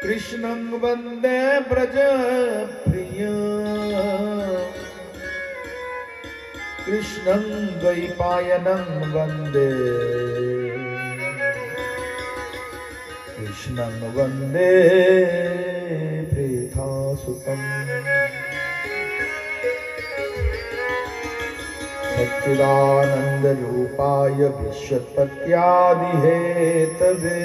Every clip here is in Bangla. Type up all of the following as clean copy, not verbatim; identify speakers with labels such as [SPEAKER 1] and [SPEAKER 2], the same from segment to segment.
[SPEAKER 1] कृष्णं वन्दे व्रज प्रिय कृष्णं द्वैपायनं वन्दे कृष्णं वन्दे प्रेथासुतम् सच्चिदानन्दरूपाय विश्वोत्पत्त्यादिहेतवे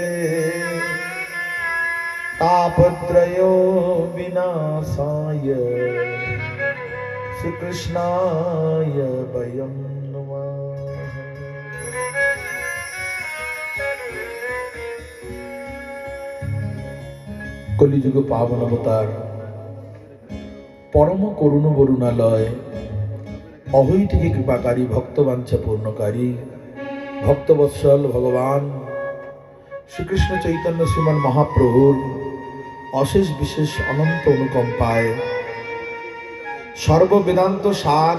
[SPEAKER 1] तापत्रयो विनाशाय श्रीकृष्णाय वयं नमः। কলিযুগ পাবন অবতার পরম করুণ বরুণালয় অহৈতুকী কৃপাকারী ভক্তবাঞ্ছা পূর্ণকারী ভক্তবৎসল ভগবান শ্রীকৃষ্ণ চৈতন্য শ্রীমান মহাপ্রভুর অশেষ বিশেষ অনন্ত অনুকম্পায় সর্ববেদান্ত সার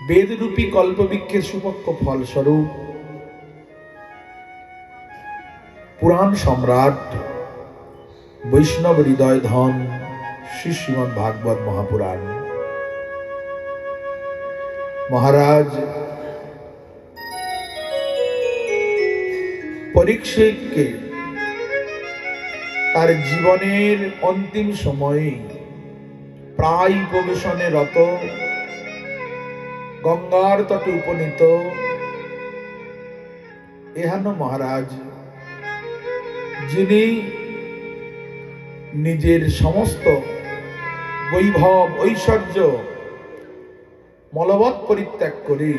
[SPEAKER 1] বেদরূপী কল্পবৃক্ষের সুপক্ষ ফলস্বরূপ পুরাণ সম্রাট বৈষ্ণব হৃদয় ধন শ্রী শ্রীমদ্ ভাগবত মহাপুরাণ মহারাজ পরীক্ষিতকে তার জীবনের অন্তিম সময়ে প্রায় প্রবেশনে রত গঙ্গার তটে উপনীত এহেন মহারাজ যিনি নিজের সমস্ত বৈভব ঐশ্বর্য মলবৎ পরিত্যাগ করে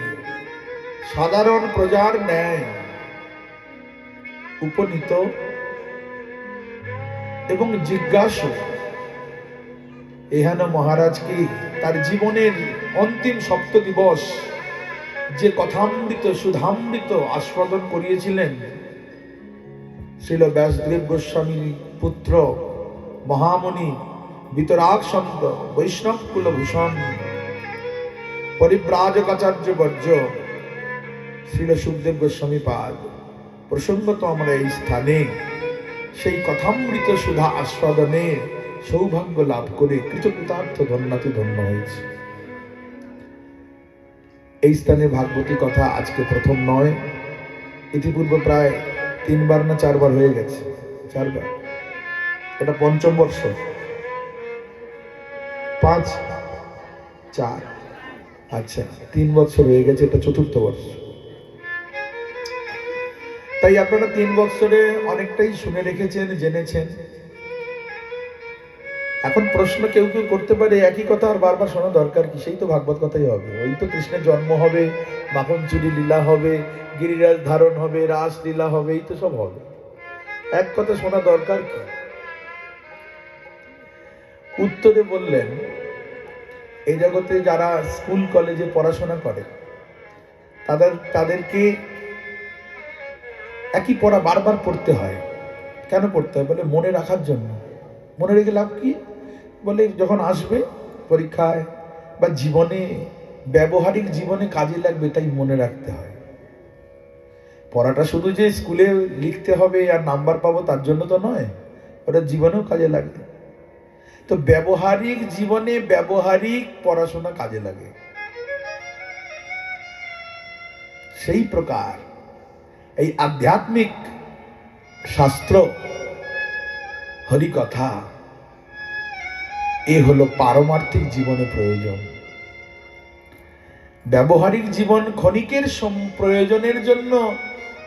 [SPEAKER 1] সাধারণ প্রজার ন্যায় উপনীত এবং জিজ্ঞাসু এহেন মহারাজকে তার জীবনের অন্তিম সপ্ত দিবস যে কথামৃত সুধামৃত আস্বাদন করিয়েছিলেন শ্রীল ব্যাসদেব গোস্বামী পুত্র মহামুনি বিতরাগ সন্ত বৈষ্ণব কুলভূষণ পরিব্রাজকাচার্য বর্জ্য শ্রীল সুখদেব গোস্বামী পাদ প্রসঙ্গত আমরা এই স্থানে সেই কথামৃত সুধা আস্বাদনে সৌভাগ্য লাভ করে কৃতকৃতার্থ ধন্যাতি ধন্য হয়েছে। এই স্থানে ভাগবতী কথা আজকে প্রথম নয়, ইতিপূর্বে প্রায় 3বার না 4বার হয়ে গেছে। 4বার, এটা পঞ্চম বর্ষ। 5 4 আচ্ছা 3 বছর হয়ে গেছে, এটা চতুর্থ বর্ষ। তাই আপনারা 3 বছরে অনেকটাই শুনে রেখেছেন, জেনেছেন। এখন প্রশ্ন কেউ কেউ করতে পারে, একই কথা আর বারবার শোনা দরকার কি? সেই তো ভাগবত কথাই হবে, ওই তো কৃষ্ণের জন্ম হবে, মাখন চুরি লীলা হবে, গিরিরাজ ধারণ হবে, রাস লীলা হবে, এই তো সব হবে। এক কথা শোনা দরকার কি? উত্তরে বললেন, এই জগতে যারা স্কুল কলেজে পড়াশোনা করে তাদেরকে একই পড়া বারবার পড়তে হয়। কেন পড়তে হয়? বলে মনে রাখার জন্য। মনে রেখে লাভ কি? বলে যখন আসবে পরীক্ষায় বা জীবনে, ব্যবহারিক জীবনে কাজে লাগবে, তাই মনে রাখতে হয়। পড়াটা শুধু যে স্কুলে লিখতে হবে আর নাম্বার পাবো তার জন্য তো নয়, ওটা জীবনেও কাজে লাগে। তো ব্যবহারিক জীবনে ব্যবহারিক পড়াশোনা কাজে লাগে। সেই প্রকার এই আধ্যাত্মিক শাস্ত্র হরিকথা এ হলো পারমার্থিক জীবনে প্রয়োজন। ব্যবহারিক জীবন ক্ষণিকের প্রয়োজনের জন্য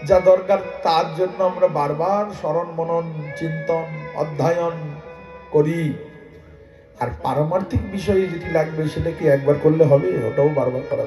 [SPEAKER 1] যা দরকার তার জন্য আমরা বারবার স্মরণ মনন চিন্তন অধ্যয়ন করি। আর পারমার্থিক বিষয়ে যেটি লাগবে সেটা কি একবার করলে হবে? ওটাও বারবার করা